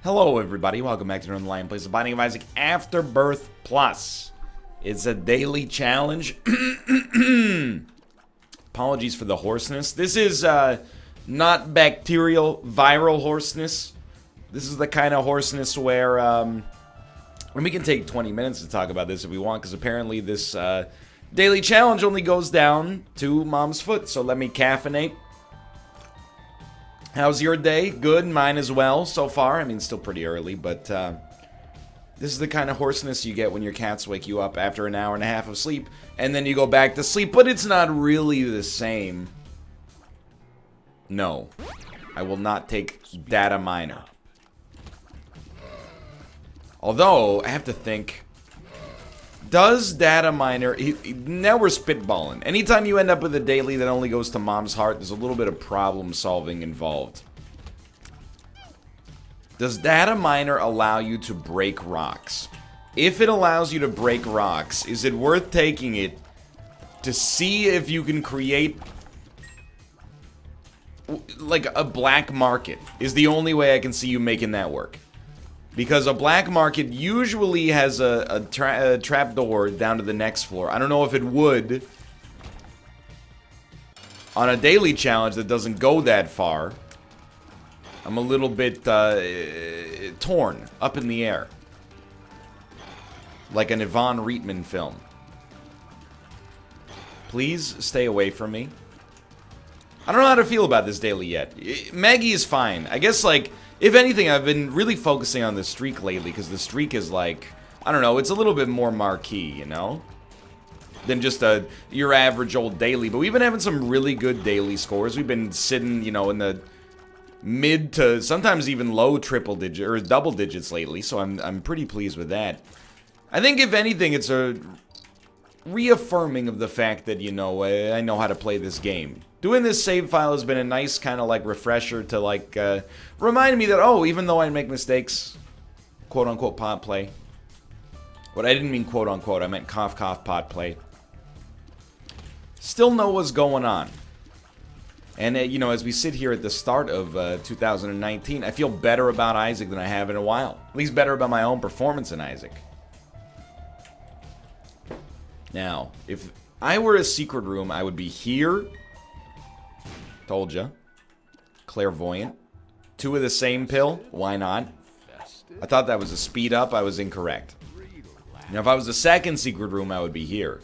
Hello, everybody. Welcome back to Northernlion Plays The Binding of Isaac Afterbirth Plus. It's a daily challenge. Apologies for the hoarseness. This is not bacterial, viral hoarseness. This is the kind of hoarseness where, and we can take 20 minutes to talk about this if we want, because apparently this daily challenge only goes down to Mom's foot. So let me caffeinate. How's your day? Good, mine as well so far. I mean, still pretty early, but this is the kind of hoarseness you get when your cats wake you up after an hour and a half of sleep, and then you go back to sleep, but it's not really the same. No, I will not take data miner. Although, I have to think, does data miner, now we're spitballing. Anytime you end up with a daily that only goes to Mom's heart, there's a little bit of problem solving involved. Does data miner allow you to break rocks? If it allows you to break rocks, is it worth taking it to see if you can create like a black market? Is the only way I can see you making that work. Because a black market usually has a trap door down to the next floor. I don't know if it would on a daily challenge that doesn't go that far. I'm a little bit torn, up in the air. Like an Yvonne Reitman film. Please stay away from me. I don't know how to feel about this daily yet. Maggie is fine. I guess, like, if anything, I've been really focusing on the streak lately, because the streak is like, I don't know, it's a little bit more marquee, you know? Than just your average old daily. But we've been having some really good daily scores. We've been sitting, you know, in the mid to sometimes even low triple digit or double digits lately, so I'm pretty pleased with that. I think if anything, it's a reaffirming of the fact that, you know, I know how to play this game. Doing this save file has been a nice kind of like refresher to like remind me that, oh, even though I make mistakes, quote unquote pod play. What I didn't mean quote unquote, I meant cough cough pod play. Still know what's going on. And you know, as we sit here at the start of 2019, I feel better about Isaac than I have in a while. At least better about my own performance in Isaac. Now, if I were a secret room, I would be here. Told ya. Clairvoyant. 2 of the same pill? Why not? I thought that was a speed up. I was incorrect. Now, if I was a second secret room, I would be here.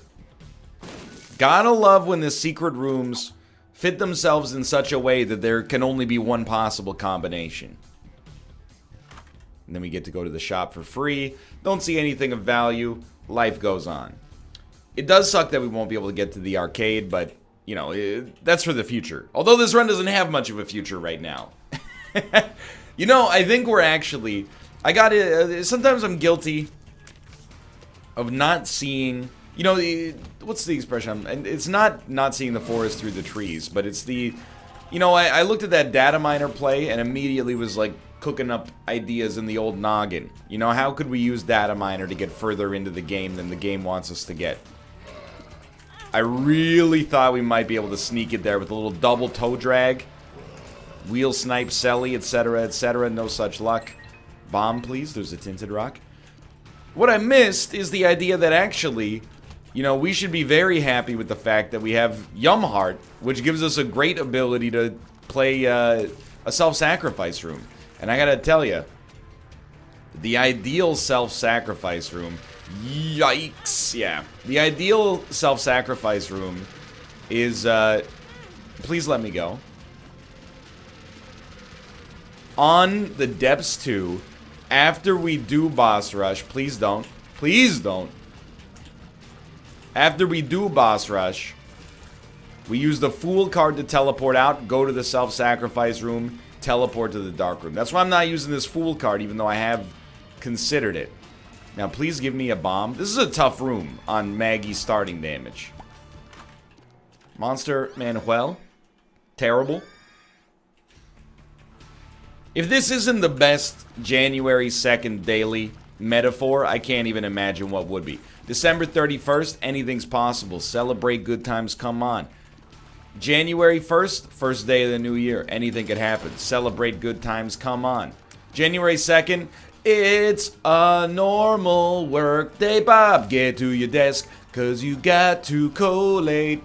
Gotta love when the secret rooms fit themselves in such a way that there can only be one possible combination. And then we get to go to the shop for free. Don't see anything of value. Life goes on. It does suck that we won't be able to get to the arcade, but you know, that's for the future. Although this run doesn't have much of a future right now. You know, I think we're actually... sometimes I'm guilty of not seeing... You know, what's the expression? And it's not seeing the forest through the trees, but it's the... You know, I looked at that data miner play and immediately was like cooking up ideas in the old noggin. You know, how could we use data miner to get further into the game than the game wants us to get? I really thought we might be able to sneak it there with a little double toe drag. Wheel snipe, Selly, etc., etc. No such luck. Bomb, please. There's a tinted rock. What I missed is the idea that actually, you know, we should be very happy with the fact that we have Yumheart, which gives us a great ability to play a self-sacrifice room. And I gotta tell you, the ideal self-sacrifice room... Yikes, yeah. The ideal self-sacrifice room is, please let me go. On the depths 2, after we do boss rush, please don't. Please don't. After we do boss rush, we use the Fool card to teleport out, go to the self-sacrifice room, teleport to the dark room. That's why I'm not using this Fool card, even though I have considered it. Now, please give me a bomb. This is a tough room on Maggie's starting damage. Monster Manuel. Terrible. If this isn't the best January 2nd daily metaphor, I can't even imagine what would be. December 31st, anything's possible. Celebrate good times, come on. January 1st, first day of the new year. Anything could happen. Celebrate good times, come on. January 2nd, it's a normal work day, Bob. Get to your desk, cause you got to collate.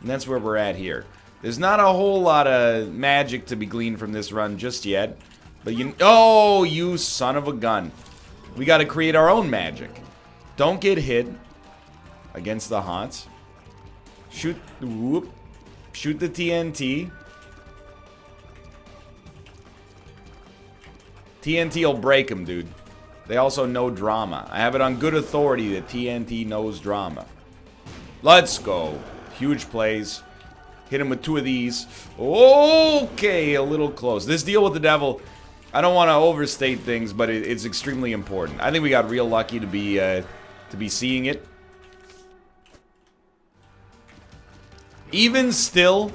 And that's where we're at here. There's not a whole lot of magic to be gleaned from this run just yet. But oh, you son of a gun. We gotta create our own magic. Don't get hit against the haunts. Shoot, whoop. Shoot the TNT. TNT will break them, dude. They also know drama. I have it on good authority that TNT knows drama. Let's go. Huge plays. Hit him with 2 of these. Okay, a little close. This deal with the devil, I don't want to overstate things, but it's extremely important. I think we got real lucky to be seeing it. Even still,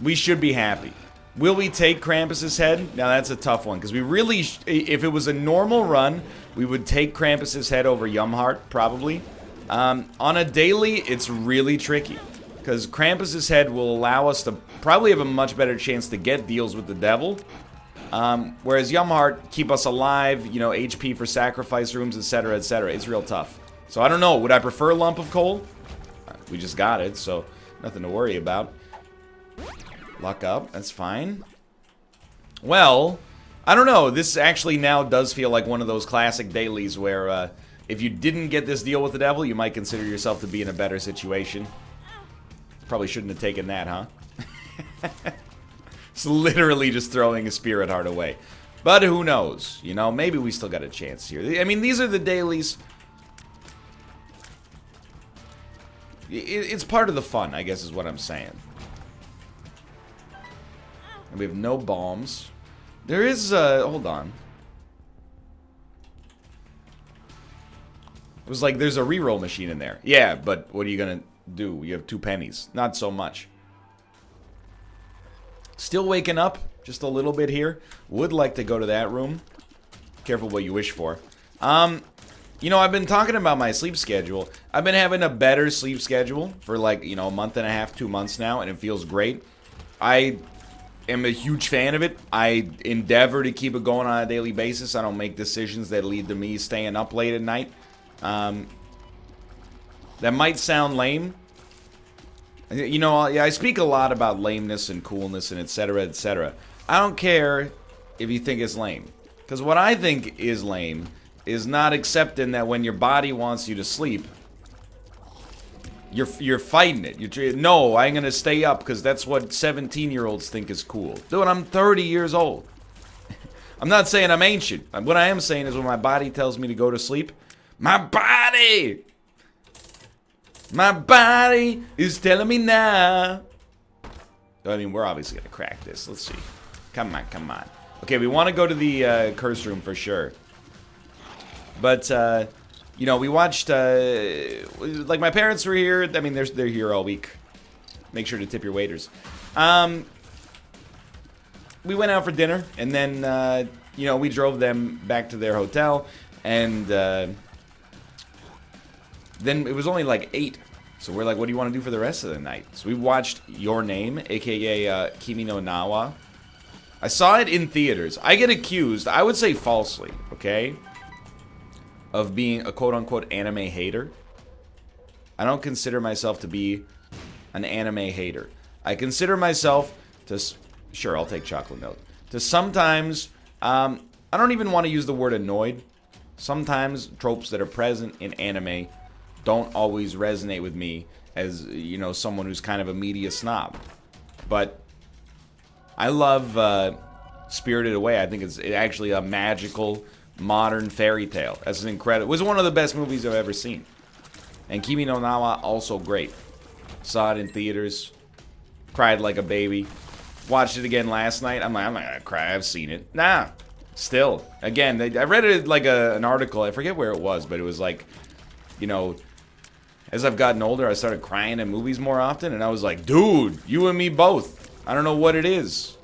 we should be happy. Will we take Krampus's head? Now that's a tough one, because we really, if it was a normal run, we would take Krampus's head over Yumheart, probably. On a daily, it's really tricky, because Krampus's head will allow us to probably have a much better chance to get deals with the devil. Whereas Yumheart keep us alive, you know, HP for sacrifice rooms, etc., etc. It's real tough. So I don't know. Would I prefer Lump of Coal? We just got it, so nothing to worry about. Luck up, that's fine. Well, I don't know. This actually now does feel like one of those classic dailies where if you didn't get this deal with the devil, you might consider yourself to be in a better situation. Probably shouldn't have taken that, huh? It's literally just throwing a spirit heart away. But who knows? You know, maybe we still got a chance here. I mean, these are the dailies. It's part of the fun, I guess is what I'm saying. And we have no bombs. There is, hold on. It was like there's a reroll machine in there. Yeah, but what are you gonna do? You have 2 pennies. Not so much. Still waking up just a little bit here. Would like to go to that room. Careful what you wish for. You know, I've been talking about my sleep schedule. I've been having a better sleep schedule for like, you know, a month and a half, 2 months now, and it feels great. I am a huge fan of it. I endeavor to keep it going on a daily basis. I don't make decisions that lead to me staying up late at night. That might sound lame. You know, I speak a lot about lameness and coolness and etc., etc. I don't care if you think it's lame. Because what I think is lame is not accepting that when your body wants you to sleep, you're fighting it. No, I'm going to stay up because that's what 17-year-olds think is cool. Dude, I'm 30 years old. I'm not saying I'm ancient. What I am saying is when my body tells me to go to sleep, my body is telling me now. I mean, we're obviously going to crack this. Let's see. Come on, come on. Okay, we want to go to the curse room for sure. But, you know, we watched, like, my parents were here. I mean, they're here all week. Make sure to tip your waiters. We went out for dinner, and then, you know, we drove them back to their hotel, and then it was only, like, 8. So we're like, what do you want to do for the rest of the night? So we watched Your Name, a.k.a. Kimi no Nawa. I saw it in theaters. I get accused, I would say falsely, okay, of being a quote-unquote anime hater. I don't consider myself to be an anime hater. I consider myself to... Sure, I'll take chocolate milk. To sometimes... I don't even want to use the word annoyed. Sometimes tropes that are present in anime don't always resonate with me as, you know, someone who's kind of a media snob. But I love Spirited Away. I think it's actually a magical... modern fairy tale. That's an incredible... It was one of the best movies I've ever seen. And Kimi no Nawa, also great. Saw it in theaters. Cried like a baby. Watched it again last night. I'm not gonna cry. I've seen it. Nah. Still. Again, I read it like an article. I forget where it was, but it was like, you know, as I've gotten older, I started crying in movies more often. And I was like, dude, you and me both. I don't know what it is.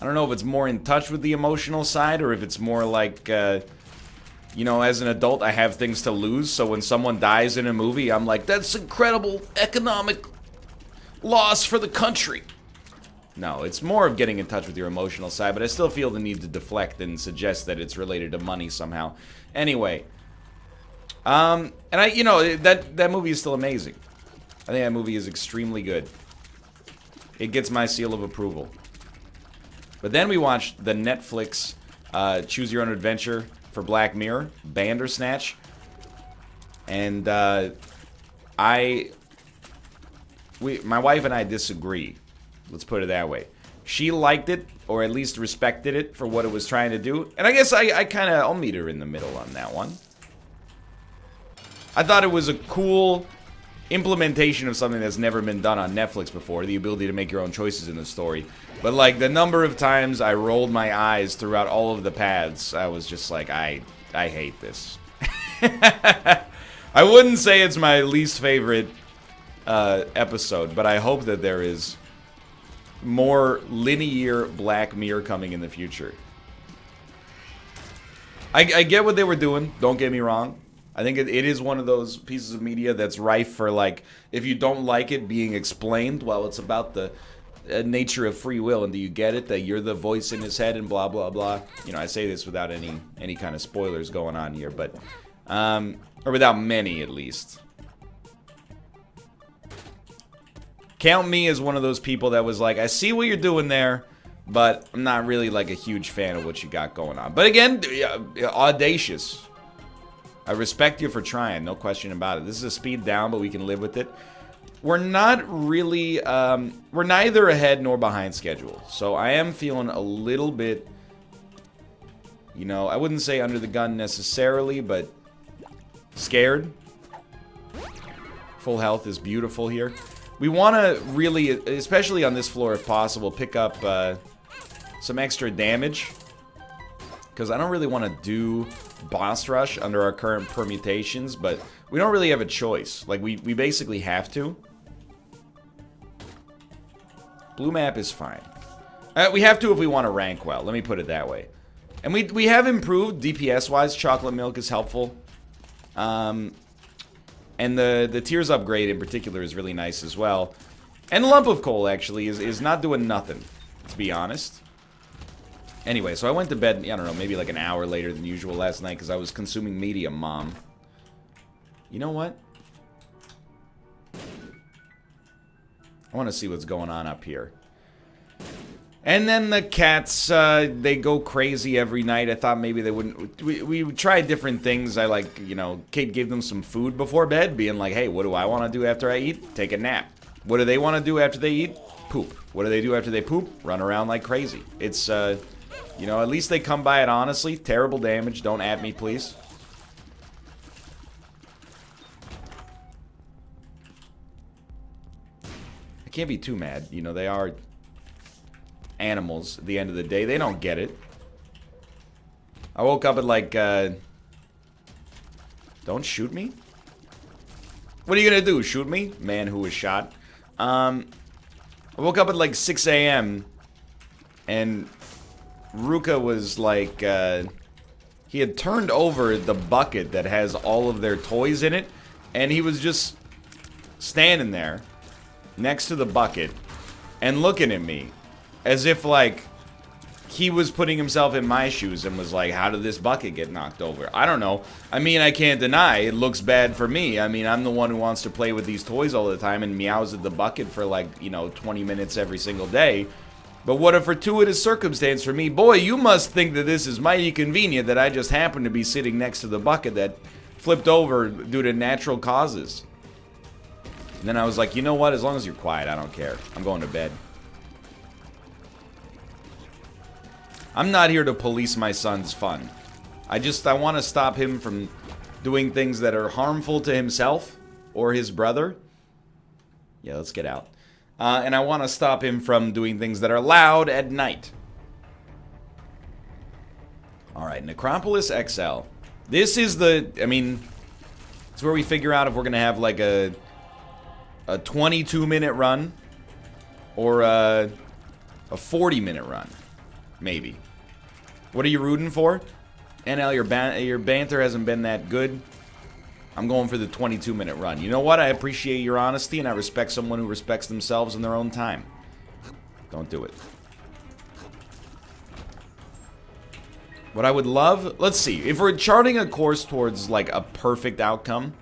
I don't know if it's more in touch with the emotional side or if it's more like, you know, as an adult, I have things to lose. So when someone dies in a movie, I'm like, that's incredible economic loss for the country. No, it's more of getting in touch with your emotional side, but I still feel the need to deflect and suggest that it's related to money somehow. Anyway, and you know, that movie is still amazing. I think that movie is extremely good. It gets my seal of approval. But then we watched the Netflix Choose Your Own Adventure for Black Mirror, Bandersnatch. And my wife and I disagree. Let's put it that way. She liked it, or at least respected it for what it was trying to do. And I guess I kind of, I'll meet her in the middle on that one. I thought it was a cool implementation of something that's never been done on Netflix before, the ability to make your own choices in the story. But like the number of times I rolled my eyes throughout all of the paths, I was just like, I hate this. I wouldn't say it's my least favorite episode, but I hope that there is more linear Black Mirror coming in the future. I get what they were doing, don't get me wrong. I think it is one of those pieces of media that's rife for, like, if you don't like it being explained, well, it's about the nature of free will, and do you get it, that you're the voice in his head and blah, blah, blah. You know, I say this without any kind of spoilers going on here, but, or without many, at least. Count me as one of those people that was like, I see what you're doing there, but I'm not really, like, a huge fan of what you got going on. But again, audacious. I respect you for trying, no question about it. This is a speed down, but we can live with it. We're not really, we're neither ahead nor behind schedule. So I am feeling a little bit, you know, I wouldn't say under the gun necessarily, but scared. Full health is beautiful here. We want to really, especially on this floor if possible, pick up some extra damage. Because I don't really want to do boss rush under our current permutations, but we don't really have a choice. Like, we basically have to. Blue map is fine. We have to if we want to rank well. Let me put it that way. And we have improved DPS-wise. Chocolate milk is helpful. And the tears upgrade in particular is really nice as well. And lump of coal, actually, is not doing nothing, to be honest. Anyway, so I went to bed, I don't know, maybe like an hour later than usual last night because I was consuming medium, Mom. You know what? I want to see what's going on up here. And then the cats, they go crazy every night. I thought maybe they wouldn't. We tried different things. I like, you know, Kate gave them some food before bed, being like, hey, what do I want to do after I eat? Take a nap. What do they want to do after they eat? Poop. What do they do after they poop? Run around like crazy. It's, you know, at least they come by it honestly. Terrible damage. Don't at me, please. I can't be too mad. You know, they are animals at the end of the day. They don't get it. I woke up at like, don't shoot me? What are you gonna do? Shoot me? Man who was shot. I woke up at like 6 a.m. and Ruka was like, he had turned over the bucket that has all of their toys in it, and he was just standing there next to the bucket and looking at me as if like he was putting himself in my shoes and was like, how did this bucket get knocked over? I don't know. I mean, I can't deny it looks bad for me. I mean, I'm the one who wants to play with these toys all the time and meows at the bucket for like, you know, 20 minutes every single day. But what a fortuitous circumstance for me. Boy, you must think that this is mighty convenient that I just happened to be sitting next to the bucket that flipped over due to natural causes. And then I was like, you know what? As long as you're quiet, I don't care. I'm going to bed. I'm not here to police my son's fun. I want to stop him from doing things that are harmful to himself or his brother. Yeah, let's get out. And I want to stop him from doing things that are loud at night. Alright, Necropolis XL. This is the, I mean, it's where we figure out if we're going to have like a 22-minute run or a 40-minute run. Maybe. What are you rooting for? NL, your banter hasn't been that good. I'm going for the 22-minute run. You know what? I appreciate your honesty, and I respect someone who respects themselves in their own time. Don't do it. What I would love... Let's see. If we're charting a course towards, like, a perfect outcome...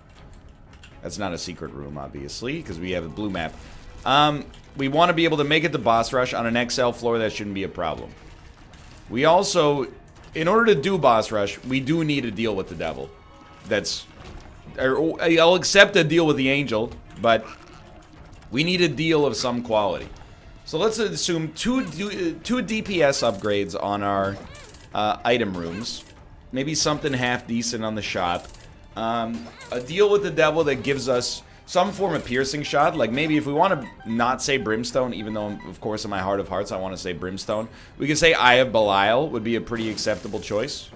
That's not a secret room, obviously, because we have a blue map. We want to be able to make it to boss rush on an XL floor. That shouldn't be a problem. We also... In order to do boss rush, we do need to deal with the devil. That's... I'll accept a deal with the angel, but... We need a deal of some quality. So let's assume two DPS upgrades on our... item rooms. Maybe something half decent on the shop. A deal with the devil that gives us some form of piercing shot. Like maybe if we want to not say brimstone, even though of course in my heart of hearts I want to say brimstone, we can say Eye of Belial would be a pretty acceptable choice.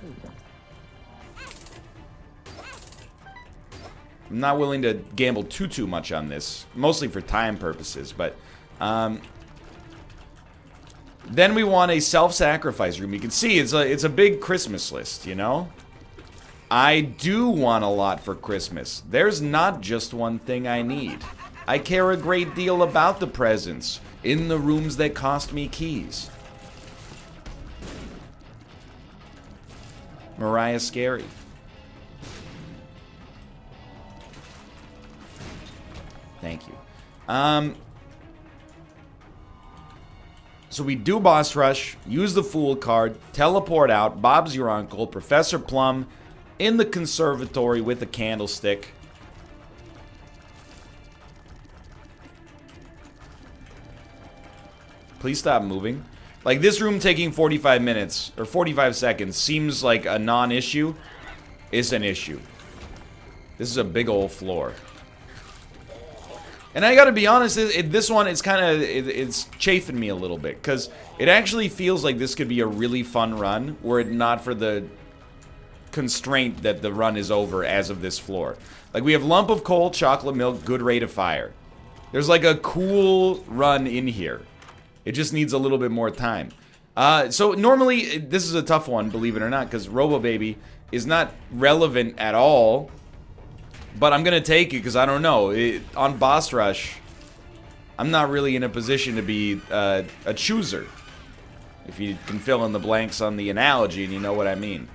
I'm not willing to gamble too much on this, mostly for time purposes, but then we want a self-sacrifice room. You can see it's a big Christmas list, you know? I do want a lot for Christmas. There's not just one thing I need. I care a great deal about the presents in the rooms that cost me keys. Mariah Scary. Thank you. So we do boss rush, use the Fool card, teleport out, Bob's your uncle, Professor Plum in the conservatory with a candlestick. Please stop moving. Like this room taking 45 minutes or 45 seconds seems like a non-issue. It's an issue. This is a big old floor. And I gotta be honest, this one, it's kind of, it's chafing me a little bit. Because it actually feels like this could be a really fun run, were it not for the constraint that the run is over as of this floor. Like, we have lump of coal, chocolate milk, good rate of fire. There's like a cool run in here. It just needs a little bit more time. So normally, this is a tough one, believe it or not, because Robo Baby is not relevant at all. But I'm going to take it because I don't know. On boss rush, I'm not really in a position to be a chooser. If you can fill in the blanks on the analogy and you know what I mean.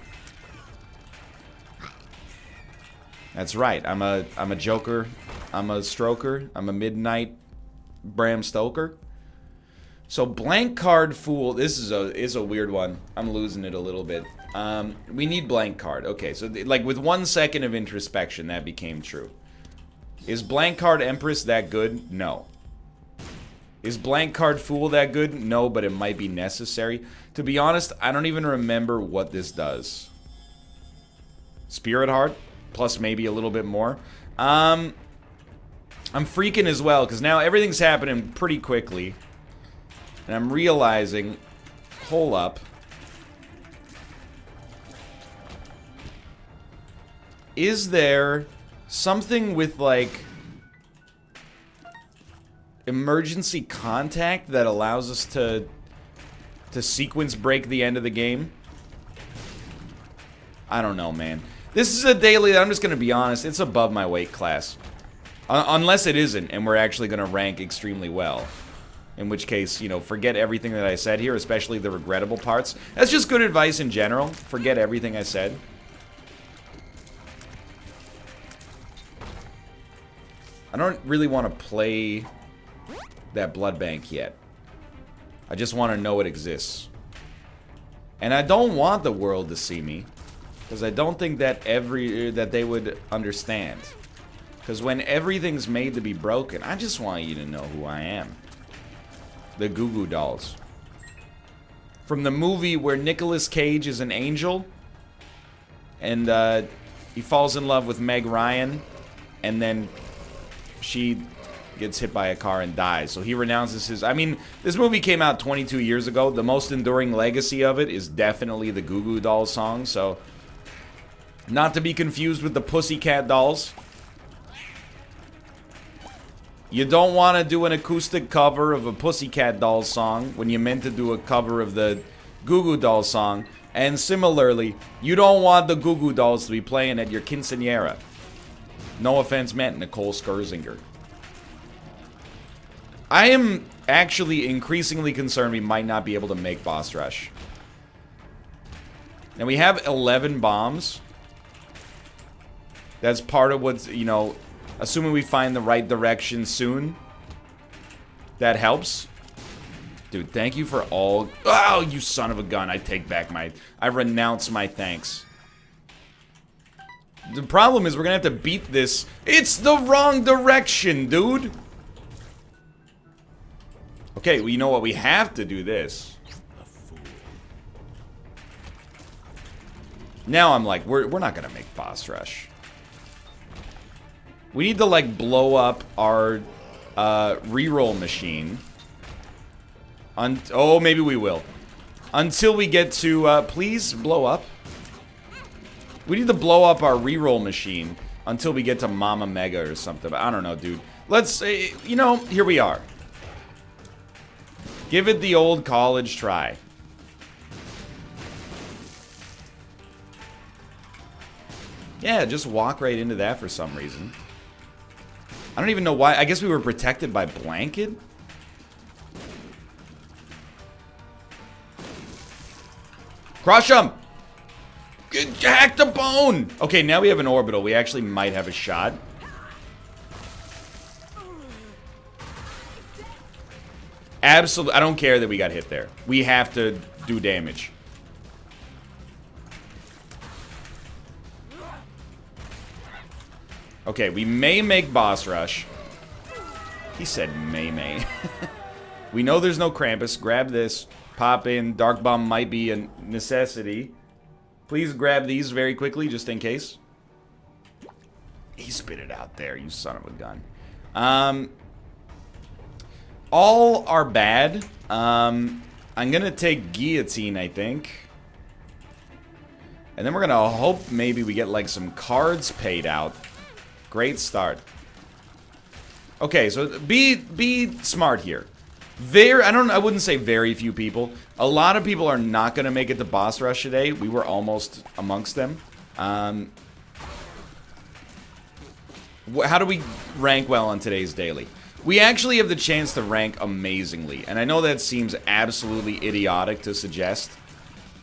That's right. I'm a joker. I'm a stroker. I'm a midnight Bram Stoker. So blank card Fool. This is a weird one. I'm losing it a little bit. We need blank card. Okay, so like with 1 second of introspection, that became true. Is blank card Empress that good? No. Is blank card Fool that good? No, but it might be necessary. To be honest, I don't even remember what this does. Spirit Heart, plus maybe a little bit more. I'm freaking as well, because now everything's happening pretty quickly. And I'm realizing, hold up. Is there something with, like, emergency contact that allows us to sequence break the end of the game? I don't know, man. This is a daily that I'm just going to be honest, it's above my weight class. Unless it isn't, and we're actually going to rank extremely well. In which case, you know, forget everything that I said here, especially the regrettable parts. That's just good advice in general. Forget everything I said. I don't really want to play that blood bank yet. I just want to know it exists. And I don't want the world to see me, because I don't think that they would understand. Because when everything's made to be broken, I just want you to know who I am. The Goo Goo Dolls. From the movie where Nicolas Cage is an angel, and he falls in love with Meg Ryan, and then she gets hit by a car and dies. So he renounces his... I mean, this movie came out 22 years ago. The most enduring legacy of it is definitely the Goo Goo Dolls song. So, not to be confused with the Pussycat Dolls. You don't want to do an acoustic cover of a Pussycat Dolls song when you meant to do a cover of the Goo Goo Dolls song. And similarly, you don't want the Goo Goo Dolls to be playing at your quinceañera. No offense meant, Nicole Scherzinger. I am actually increasingly concerned we might not be able to make boss rush. Now we have 11 bombs. That's part of what's, you know, assuming we find the right direction soon. That helps. Dude, thank you for all... Oh, you son of a gun. I take back my... I renounce my thanks. The problem is we're gonna have to beat this. It's the wrong direction, dude. Okay, well, you know what? We have to do this. Now I'm like, we're not gonna make boss rush. We need to, like, blow up our reroll machine. Oh, maybe we will. Until we get to, please blow up. We need to blow up our reroll machine until we get to Mama Mega or something. I don't know, dude. Let's, you know, here we are. Give it the old college try. Yeah, just walk right into that for some reason. I don't even know why. I guess we were protected by blanket? Crush him! Hack the bone! Okay, now we have an orbital. We actually might have a shot. Absolutely. I don't care that we got hit there. We have to do damage. Okay, we may make boss rush. He said may. We know there's no Krampus. Grab this. Pop in. Dark Bomb might be a necessity. Please grab these very quickly, just in case. He spit it out there, you son of a gun. All are bad. I'm gonna take Guillotine, I think. And then we're gonna hope maybe we get, like, some cards paid out. Great start. Okay, so be smart here. I wouldn't say very few people. A lot of people are not going to make it to boss rush today. We were almost amongst them. How do we rank well on today's daily? We actually have the chance to rank amazingly. And I know that seems absolutely idiotic to suggest.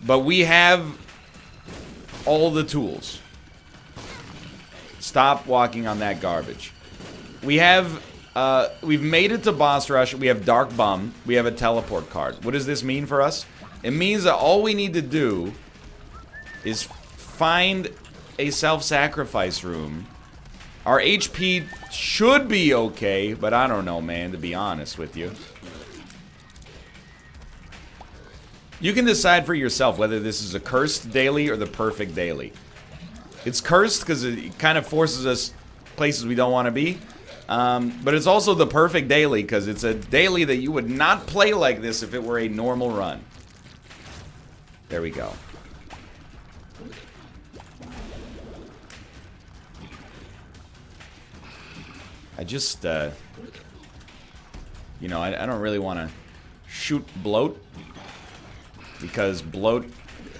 But we have all the tools. Stop walking on that garbage. We have... we've made it to boss rush. We have Dark Bum. We have a teleport card. What does this mean for us? It means that all we need to do is find a self-sacrifice room. Our HP should be okay, but I don't know, man, to be honest with you. You can decide for yourself whether this is a cursed daily or the perfect daily. It's cursed because it kind of forces us places we don't want to be. But it's also the perfect daily because it's a daily that you would not play like this if it were a normal run. There we go. I just, you know, I don't really want to shoot Bloat because Bloat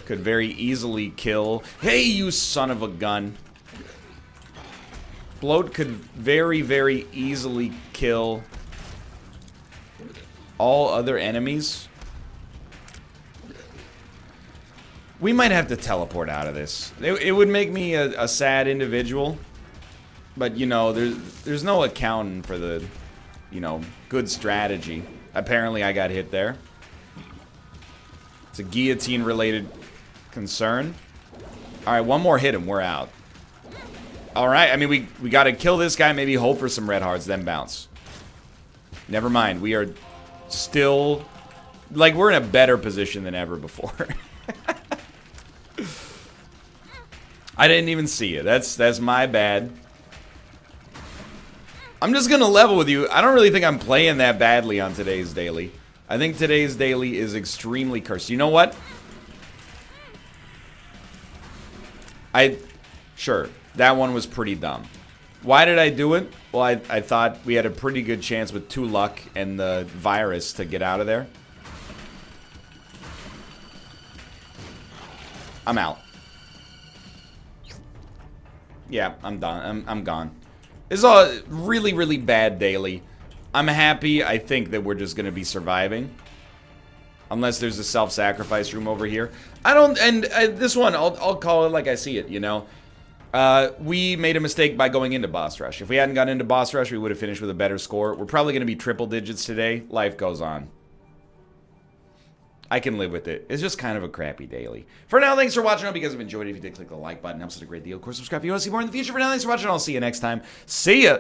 could very easily kill. Hey, you son of a gun. Bloat could very, very easily kill all other enemies. We might have to teleport out of this. It would make me a sad individual. But, you know, there's no accounting for the, you know, good strategy. Apparently I got hit there. It's a guillotine-related concern. Alright, one more hit and we're out. Alright, I mean, we gotta kill this guy, maybe hope for some red hearts, then bounce. Never mind, we are still... Like, we're in a better position than ever before. I didn't even see it. That's my bad. I'm just gonna level with you. I don't really think I'm playing that badly on today's daily. I think today's daily is extremely cursed. You know what? Sure, that one was pretty dumb. Why did I do it? Well, I thought we had a pretty good chance with 2 luck and the virus to get out of there. I'm out. Yeah, I'm done. I'm gone. This is a really, really bad daily. I'm happy. I think that we're just going to be surviving. Unless there's a self-sacrifice room over here. I don't, and this one, I'll call it like I see it, you know. We made a mistake by going into boss rush. If we hadn't gotten into boss rush, we would have finished with a better score. We're probably going to be triple digits today. Life goes on. I can live with it. It's just kind of a crappy daily. For now, thanks for watching. I hope you guys have enjoyed it. If you did, click the like button. It helps us a great deal. Of course, subscribe if you want to see more in the future. For now, thanks for watching. I'll see you next time. See ya!